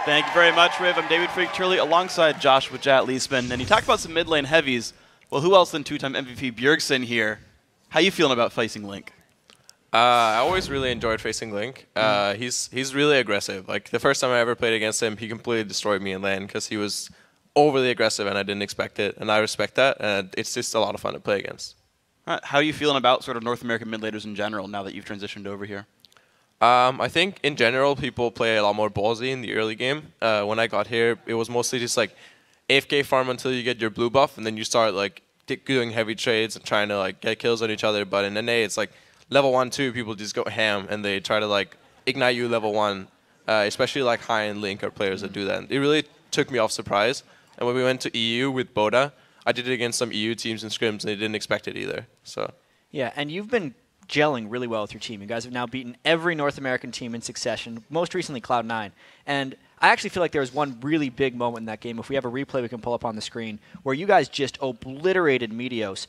Thank you very much, Riv. I'm David Freak Turley alongside Josh with Jat Leesman. And he talked about some mid lane heavies. Well, who else than two-time MVP Bjergsen here? How you feeling about facing Link? I always really enjoyed facing Link. He's really aggressive. Like, the first time I ever played against him, he completely destroyed me in lane because he was overly aggressive and I didn't expect it. And I respect that, and it's just a lot of fun to play against. How are you feeling about sort of North American mid laners in general now that you've transitioned over here? I think in general people play a lot more ballsy in the early game. When I got here, it was mostly just like AFK farm until you get your blue buff, and then you start like doing heavy trades and trying to like get kills on each other. But in NA, it's like level 1, 2, people just go ham and they try to like ignite you level 1. Especially like high-end Link or players that do that. And it really took me off surprise. And when we went to EU with Boda, I did it against some EU teams in scrims, and they didn't expect it either. So yeah, and you've been gelling really well with your team. You guys have now beaten every North American team in succession, most recently Cloud9. And I actually feel like there was one really big moment in that game. If we have a replay we can pull up on the screen, where you guys just obliterated Meteos.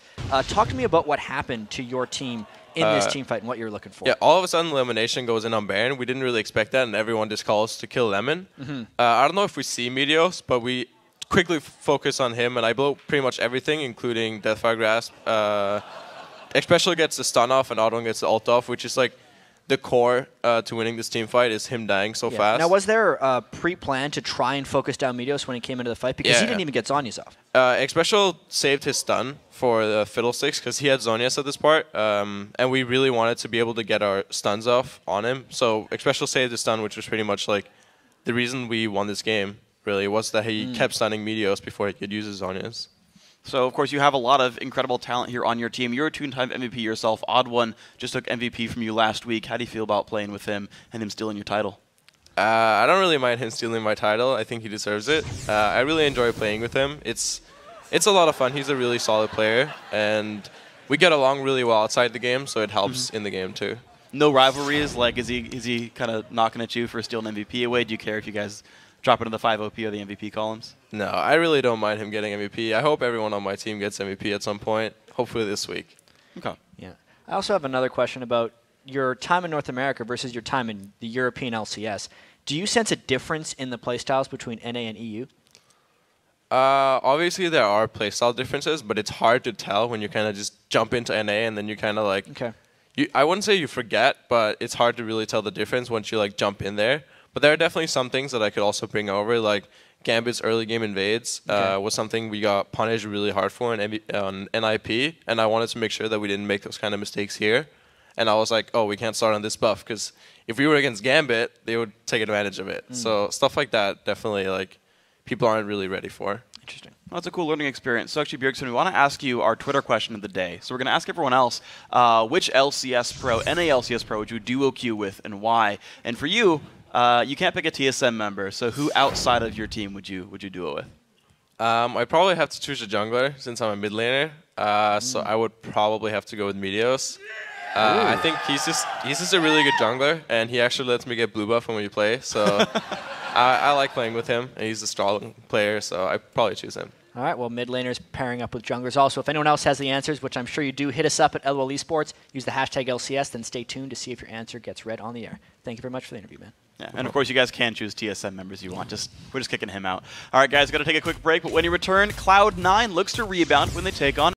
Talk to me about what happened to your team in this team fight and what you're looking for. Yeah, all of a sudden elimination goes in on Baron. We didn't really expect that, and everyone just calls to kill Lemon. I don't know if we see Meteos, but we quickly focus on him, and I blow pretty much everything, including Deathfire Grasp. Especially gets the stun off and OddOne gets the ult off, which is like the core to winning this team fight is him dying so fast. Now, was there a pre-plan to try and focus down Meteos when he came into the fight? Because he didn't even get Zhonya's off. Xpecial saved his stun for the Fiddlesticks because he had Zhonya's at this part, and we really wanted to be able to get our stuns off on him. So Xpecial saved his stun, which was pretty much like the reason we won this game, really, was that he kept stunning Meteos before he could use his Zhonya's. So, of course, you have a lot of incredible talent here on your team. You're a two-time MVP yourself. OddOne just took MVP from you last week. How do you feel about playing with him and him stealing your title? I don't really mind him stealing my title. I think he deserves it. I really enjoy playing with him. It's a lot of fun. He's a really solid player, and we get along really well outside the game, so it helps in the game too. No rivalries? Like, is he kind of knocking at you for stealing MVP away? Do you care if you guys drop into the 5 OP or the MVP columns? No, I really don't mind him getting MVP. I hope everyone on my team gets MVP at some point, hopefully this week. Okay. Yeah. I also have another question about your time in North America versus your time in the European LCS. Do you sense a difference in the playstyles between NA and EU? Obviously there are playstyle differences, but it's hard to tell when you kind of just jump into NA and then you kind of like... Okay. I wouldn't say you forget, but it's hard to really tell the difference once you like jump in there. But there are definitely some things that I could also bring over, like Gambit's early game invades was something we got punished really hard for on NIP, and I wanted to make sure that we didn't make those kind of mistakes here. And I was like, oh, we can't start on this buff, because if we were against Gambit, they would take advantage of it. So stuff like that, definitely, like, people aren't really ready for. Interesting. Well, that's a cool learning experience. So actually, Bjergsen, we want to ask you our Twitter question of the day. So we're going to ask everyone else, which LCS Pro, NA LCS Pro, would you duo queue with and why? And for you, you can't pick a TSM member, so who outside of your team would you duo with? I'd probably have to choose a jungler since I'm a mid laner. So I would probably have to go with Meteos. I think he's just a really good jungler, and he actually lets me get blue buff when we play. So I like playing with him, and he's a strong player, so I'd probably choose him. All right, well, mid laners pairing up with junglers also. If anyone else has the answers, which I'm sure you do, hit us up at LOL Esports. Use the hashtag LCS, then stay tuned to see if your answer gets read on the air. Thank you very much for the interview, man. Yeah, and of course, you guys can choose TSM members you want. We're just kicking him out. All right, guys, got to take a quick break, but when you return, Cloud9 looks to rebound when they take on